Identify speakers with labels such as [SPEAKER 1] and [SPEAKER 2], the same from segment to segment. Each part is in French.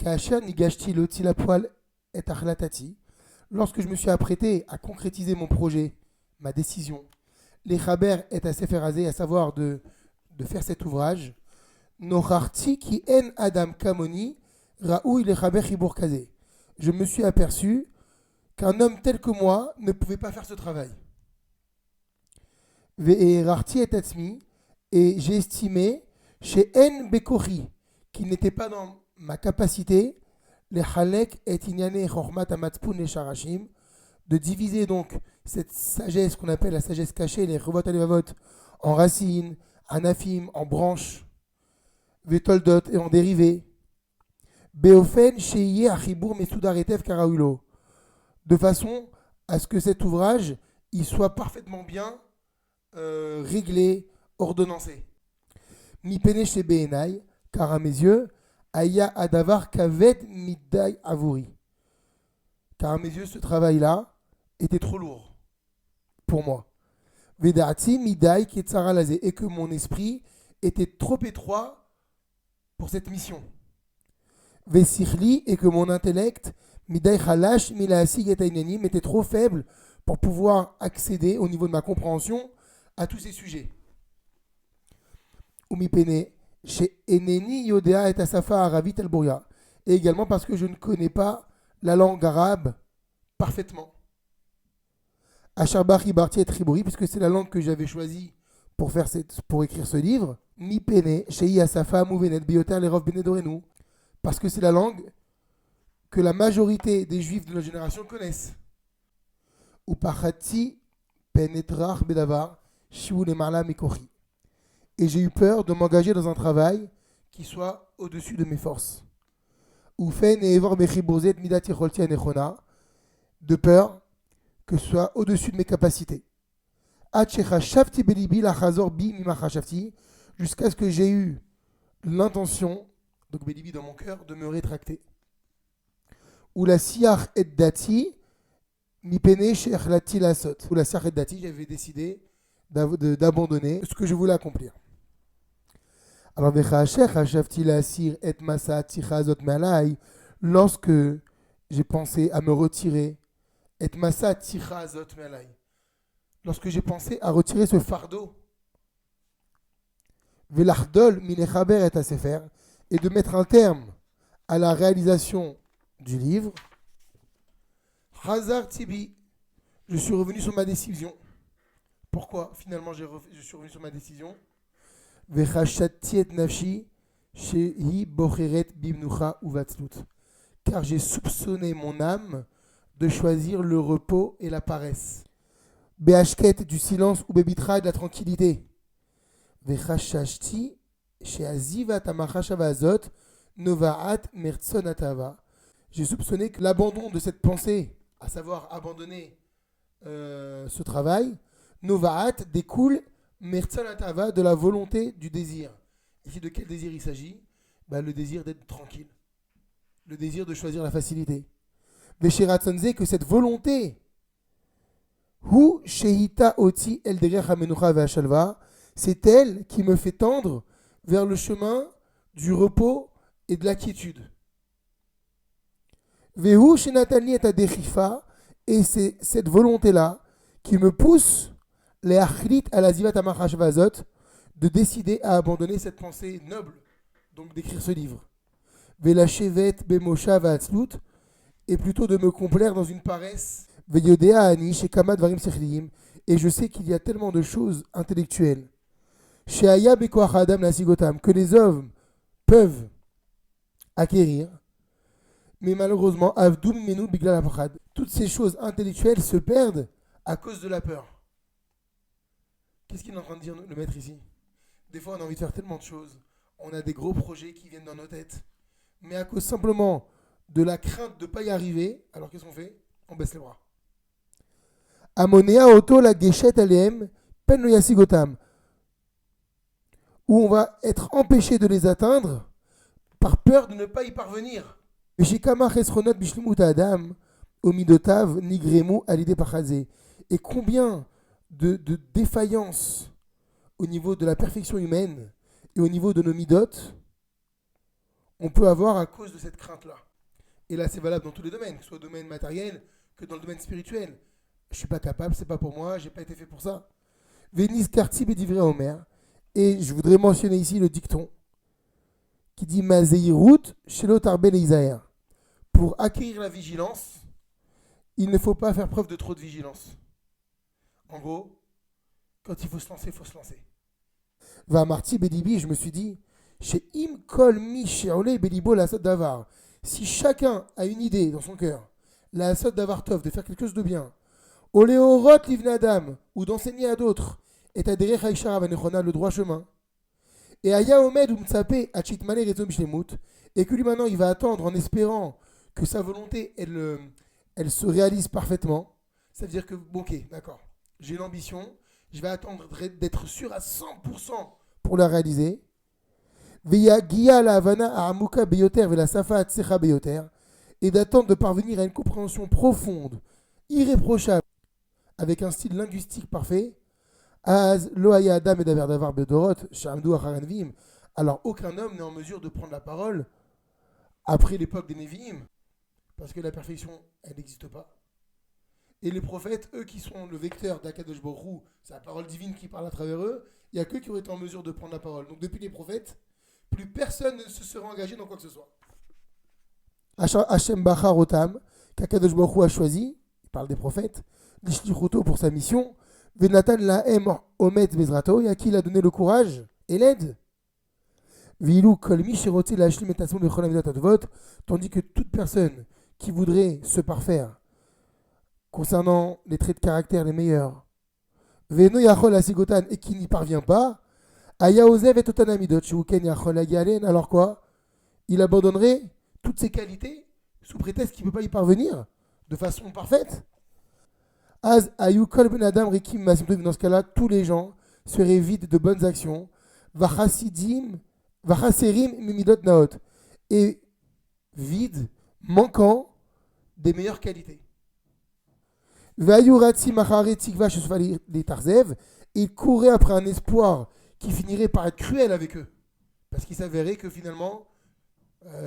[SPEAKER 1] Kaasher nigashti loti la poil et achlatati. Lorsque je me suis apprêté à concrétiser mon projet, ma décision, les chaber est à Sefer à savoir de faire cet ouvrage, Nocharti ki en adam kamoni, raoui le chaber chibur kazé. Je me suis aperçu qu'un homme tel que moi ne pouvait pas faire ce travail. Ve'erarti et atzmi, et j'ai estimé chez En Bekori, qu'il n'était pas dans ma capacité, les halek et inyane chormat amatzpun et sharashim, de diviser donc cette sagesse qu'on appelle la sagesse cachée, les revot alevavot, en racines, anafim, en branches, vetoldot et en dérivés. Beofen sheye achibur mesudar etev karahulo, de façon à ce que cet ouvrage il soit parfaitement bien réglé, ordonnancé. Mi pene chez Beenai, car à mes yeux, Aya Adavar Kaved Midai Avuri. Car à mes yeux, ce travail-là était trop lourd pour moi. Vedati Midai Ketsara Lazé, et que mon esprit était trop étroit pour cette mission. Vesirli, et que mon intellect, Midai Khalash Milaasi Getainanim, était trop faible pour pouvoir accéder au niveau de ma compréhension à tous ces sujets. Umipene, chez Eneni Yodea et Asafa Aravit El Bouria. Et également parce que je ne connais pas la langue arabe parfaitement. Acharbach Ibarti et Tribouri, puisque c'est la langue que j'avais choisie pour écrire ce livre. Mipene, chez Asafa Mouvenet Bioter Lerov Benedorenu. Parce que c'est la langue que la majorité des juifs de notre génération connaissent. Upachati Penetrach Bedavar, Shiu Lemarla Mikochi. Et j'ai eu peur de m'engager dans un travail qui soit au-dessus de mes forces. De peur que ce soit au-dessus de mes capacités. Jusqu'à ce que j'ai eu l'intention, donc Belibi dans mon cœur, de me rétracter. Ou la siach et dati, mi pene shechlati la sot. Ou la siach et dati, j'avais décidé d'abandonner ce que je voulais accomplir. Alors, lorsque j'ai pensé à me retirer, lorsque j'ai pensé à retirer ce fardeau, et de mettre un terme à la réalisation du livre, je suis revenu sur ma décision. Pourquoi finalement je suis revenu sur ma décision? Car j'ai soupçonné mon âme de choisir le repos et la paresse. Beashket du silence ou bebitra de la tranquillité. Vechashashti sheazivat amachashavazot novaat mertsonatava. J'ai soupçonné que l'abandon de cette pensée, à savoir abandonner ce travail, novaat découle mertsonatava de la volonté du désir. Ici, de quel désir il s'agit? Le désir d'être tranquille, le désir de choisir la facilité. Vesheratzonze, que cette volonté, hu shehita oti el derech hamenucha ve'ashalva, c'est elle qui me fait tendre vers le chemin du repos et de la quiétude. Vehu shenatani et adechifa, et c'est cette volonté-là qui me pousse les achlit à la zivat amachashvazot, de décider à abandonner cette pensée noble, donc d'écrire ce livre. Velachevet bemosha va'atzlut, et plutôt de me complaire dans une paresse. Veyodea ani shekama dvarim sechliim, et je sais qu'il y a tellement de choses intellectuelles. Sheaya bekoach adam nasigotam, que les hommes peuvent acquérir, mais malheureusement, avdum menu biglal apachad. Toutes ces choses intellectuelles se perdent à cause de la peur. Qu'est-ce qu'il est en train de dire le maître ici? Des fois, on a envie de faire tellement de choses. On a des gros projets qui viennent dans nos têtes. Mais à cause simplement de la crainte de ne pas y arriver, alors qu'est-ce qu'on fait? On baisse les bras. Amonea auto la geshet alem pen yasigotam, où on va être empêché de les atteindre par peur de ne pas y parvenir. Et combien de défaillances au niveau de la perfection humaine et au niveau de nos midotes on peut avoir à cause de cette crainte-là. Et là, c'est valable dans tous les domaines, que ce soit au domaine matériel, que dans le domaine spirituel. Je ne suis pas capable, c'est pas pour moi, j'ai pas été fait pour ça. Vénis Kartib et Divrei Omer. Et je voudrais mentionner ici le dicton qui dit Mazeirut Shelo Tarbel Isaer. Pour acquérir la vigilance, il ne faut pas faire preuve de trop de vigilance. En gros, quand il faut se lancer, il faut se lancer. Va Marti Bedibi, je me suis dit, chez Im Kol Mi Sheole Belibo la Sod Davar. Si chacun a une idée dans son cœur, la Sod Davar Tov, de faire quelque chose de bien, Oléorot Livnadam, ou d'enseigner à d'autres, et adhérer Haïchara Vanechona, le droit chemin, et Aya Omed Umtsape Achitmane Rezom Shlemut, et que lui maintenant il va attendre en espérant que sa volonté elle se réalise parfaitement. Ça veut dire que, bon, ok, d'accord, j'ai une ambition, je vais attendre d'être sûr à 100% pour la réaliser. Veya Gia la Havana à Amuka Beyoter, Vela Safa Tsecha Beyoter, et d'attendre de parvenir à une compréhension profonde, irréprochable, avec un style linguistique parfait. Az Loaya Adam et Daver Davar Bedorot, Shamdou Acharanvim. Alors aucun homme n'est en mesure de prendre la parole après l'époque des Nevi'im, parce que la perfection, elle n'existe pas. Et les prophètes, eux qui sont le vecteur d'Akadosh Baruch Hu, c'est la parole divine qui parle à travers eux, il n'y a qu'eux qui auraient été en mesure de prendre la parole. Donc depuis les prophètes, plus personne ne se serait engagé dans quoi que ce soit. Hashem Bachar Otam, qu'Akadosh Baruch Hu a choisi, il parle des prophètes, Lishlichuto pour sa mission, Venatan Lahem Omet Bezrato, et à qui il a donné le courage et l'aide. Vilou Kolmi Shiroti Lashlim et Tasmou Bechol Amidat Advot, tandis que toute personne qui voudrait se parfaire concernant les traits de caractère les meilleurs, Veno Yachol Asigotan, et qui n'y parvient pas, Aya Ozev et Totanamidot, Shuken Yachol Agalen, alors quoi? Il abandonnerait toutes ses qualités sous prétexte qu'il ne peut pas y parvenir de façon parfaite. Az Ayu Kol Ben Adam Rikim Masimtov, dans ce cas-là, tous les gens seraient vides de bonnes actions, Vachasidim, Vachaserim Mimidot Naot, et vides, manquant des meilleures qualités. Il courait après un espoir qui finirait par être cruel avec eux. Parce qu'il s'avérait que finalement,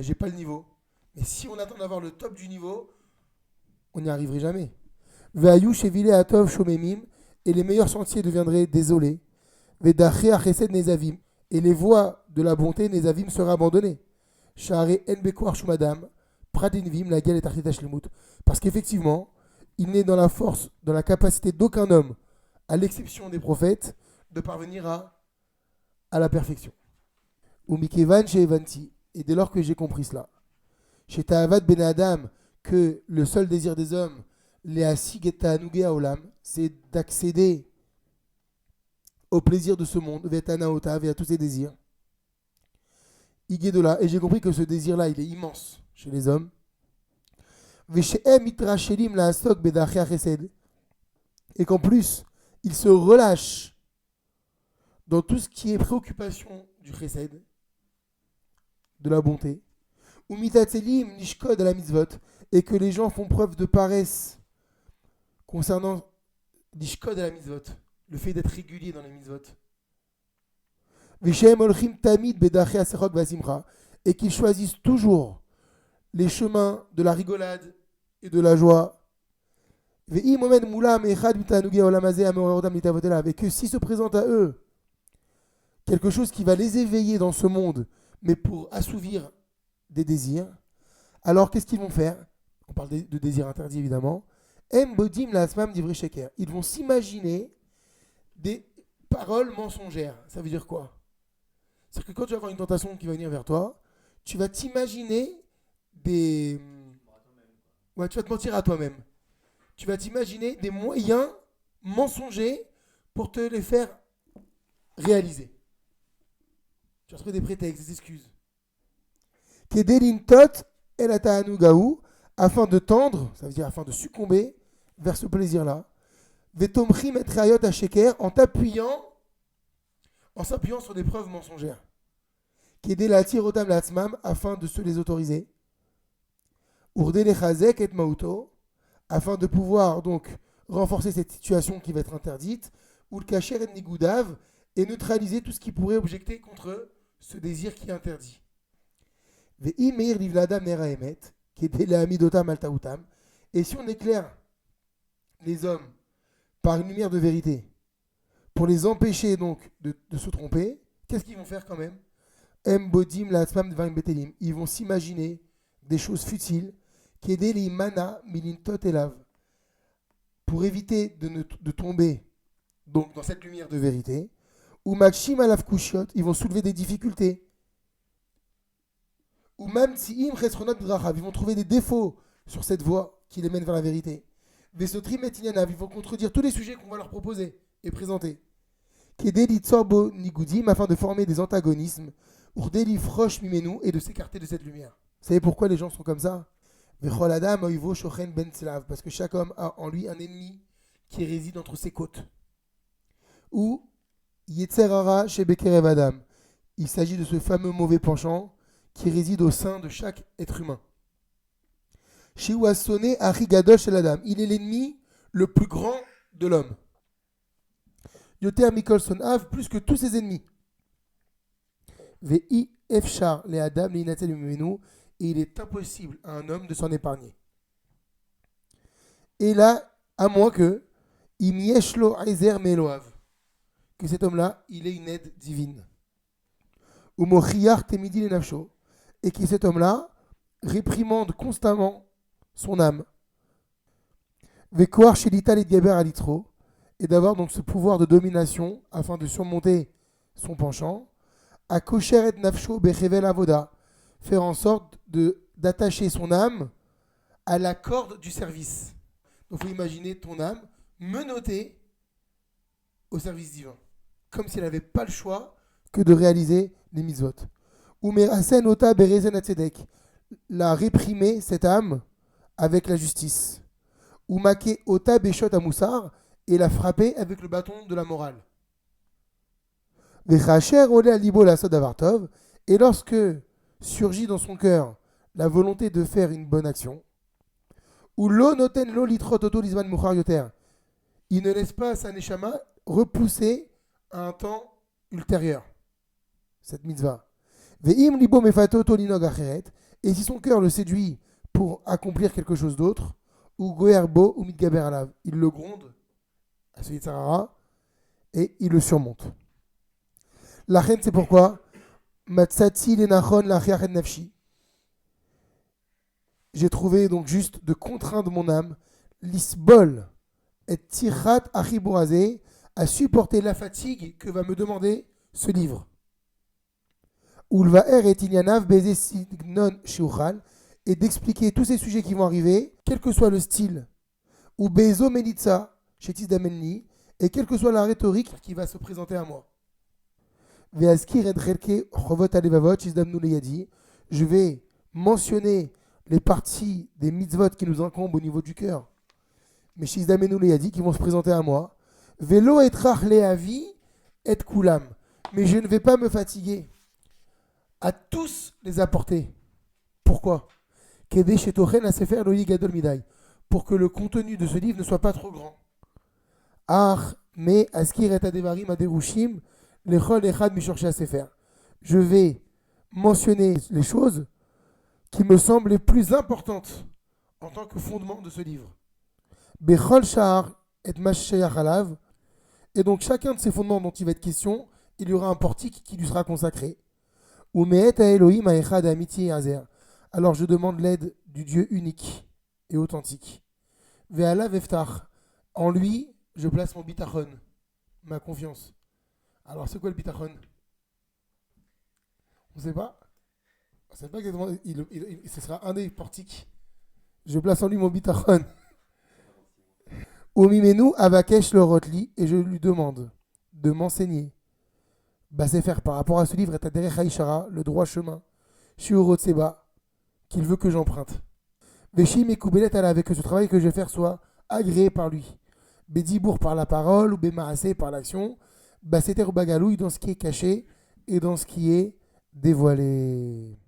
[SPEAKER 1] j'ai pas le niveau. Mais si on attend d'avoir le top du niveau, on n'y arriverait jamais. Et les meilleurs sentiers deviendraient désolés. Et les voies de la bonté, Nezavim, seraient abandonnées. Parce qu'effectivement, il n'est dans la force, dans la capacité d'aucun homme, à l'exception des prophètes, de parvenir à la perfection. Et dès lors que j'ai compris cela, chez Ta'avad Ben Adam, que le seul désir des hommes, c'est d'accéder au plaisir de ce monde, et à tous ses désirs. Et j'ai compris que ce désir-là, il est immense chez les hommes. Et qu'en plus, il se relâche dans tout ce qui est préoccupation du chesed, de la bonté, et que les gens font preuve de paresse concernant l'ishkod à la mitzvot, le fait d'être régulier dans les mitzvot. Et qu'ils choisissent toujours les chemins de la rigolade et de la joie. Et que si se présente à eux quelque chose qui va les éveiller dans ce monde, mais pour assouvir des désirs, alors qu'est-ce qu'ils vont faire? On parle de désirs interdits évidemment. Ils vont s'imaginer des paroles mensongères. Ça veut dire quoi? C'est-à-dire que quand tu vas avoir une tentation qui va venir vers toi, tu vas t'imaginer des... Ouais, tu vas te mentir à toi-même. Tu vas t'imaginer des moyens mensongers pour te les faire réaliser. Tu vas trouver des prétextes, des excuses. Afin de tendre, ça veut dire afin de succomber vers ce plaisir-là. En s'appuyant sur des preuves mensongères. Afin de se les autoriser. Afin de pouvoir donc renforcer cette situation qui va être interdite, ou le cacher et neutraliser tout ce qui pourrait objecter contre ce désir qui est interdit. Ve'i meir livladam nera emet, qui est la amidotam altaoutam. Et si on éclaire les hommes par une lumière de vérité, pour les empêcher donc de se tromper, qu'est-ce qu'ils vont faire quand même? Embodim la spam devant betelim. Ils vont s'imaginer des choses futiles, qui aident les mana milintot elav, pour éviter de tomber donc dans cette lumière de vérité. Ou makshim alav kushiot, ils vont soulever des difficultés. Ou même si im chesronot drachav, ils vont trouver des défauts sur cette voie qui les mène vers la vérité. Vesotrim et inyanav, ils vont contredire tous les sujets qu'on va leur proposer et présenter. Kedeli tsorbo nigudim, afin de former des antagonismes. Urdeli frosh mimenu, et de s'écarter de cette lumière. Vous savez pourquoi les gens sont comme ça? Vechol adam oivo shochen ben tslav, parce que chaque homme a en lui un ennemi qui réside entre ses côtes. Ou Yetzerara chez Bekerev Adam. Il s'agit de ce fameux mauvais penchant qui réside au sein de chaque être humain. Chez Ouassone Arigadol chez l'Adam. Il est l'ennemi le plus grand de l'homme. Yoter Mikolson Av, plus que tous ses ennemis. Vei Efchar les Adam, les Inatel Menu, et il est impossible à un homme de s'en épargner. Et là, à moins que Imieshlo Aizer Meloav, que cet homme-là, il ait une aide divine. Ou Mochiar Temidi le Nafsho, et que cet homme-là réprimande constamment son âme. Vekoar Shelita les Diaber Alitro, et d'avoir donc ce pouvoir de domination afin de surmonter son penchant. A Kosheret Nafsho Bechevel Avoda, faire en sorte d'attacher son âme à la corde du service. Donc il faut imaginer ton âme menottée au service divin, comme s'il n'avait pas le choix que de réaliser les mitzvot. Ou Merasen Ota Berezen Atzedek, la réprimer cette âme avec la justice. Ou Make Ota Beshot Amoussar, et la frapper avec le bâton de la morale. Vechacher Ole Alibo la Sodavartov, et lorsque surgit dans son cœur la volonté de faire une bonne action, ou Lo Noten Lo Litrot Oto Lisman Muchar Yoter, il ne laisse pas sa neshama repousser à un temps ultérieur, cette mitzvah. Ve'im libo mefato tolinog acheret, et si son cœur le séduit pour accomplir quelque chose d'autre, ou goerbo ou mitgaber alav, il le gronde à ce yitzhara et il le surmonte. La reine, c'est pourquoi matzati lenachon lachiachet nafshi. J'ai trouvé donc juste de contraindre mon âme, l'isbol et tirhat achiborazé, à supporter la fatigue que va me demander ce livre. Ulvaer et inyanav beze signon shiuchal, et d'expliquer tous ces sujets qui vont arriver, quel que soit le style, ou bezo melitza chez Tizdamenli, et quelle que soit la rhétorique qui va se présenter à moi. Veazkir et relke chovot alevavot chizdamnu leyadi, je vais mentionner les parties des mitzvot qui nous incombent au niveau du cœur, mais chizdamenu leyadi qui vont se présenter à moi. Velo etrach leavi et kulam, mais je ne vais pas me fatiguer à tous les apporter. Pourquoi? Pour que le contenu de ce livre ne soit pas trop grand. Je vais mentionner les choses qui me semblent les plus importantes en tant que fondement de ce livre. Et donc chacun de ces fondements dont il va être question, il y aura un portique qui lui sera consacré. Alors je demande l'aide du Dieu unique et authentique. Ve'ala veftach. En lui, je place mon bitachon, ma confiance. Alors c'est quoi le bitachon? On ne sait pas. On ne sait pas exactement. Ce sera un des portiques. Je place en lui mon bitachon. Omimenu avakesh le rotli, et je lui demande de m'enseigner. C'est faire par rapport à ce livre, le droit chemin. Shiurotseba, qu'il veut que j'emprunte. Veshi mekoubelet avec que ce travail que je vais faire soit agréé par lui. Bédibour par la parole ou bémarassé par l'action. Baseter ou bagalouille dans ce qui est caché et dans ce qui est dévoilé.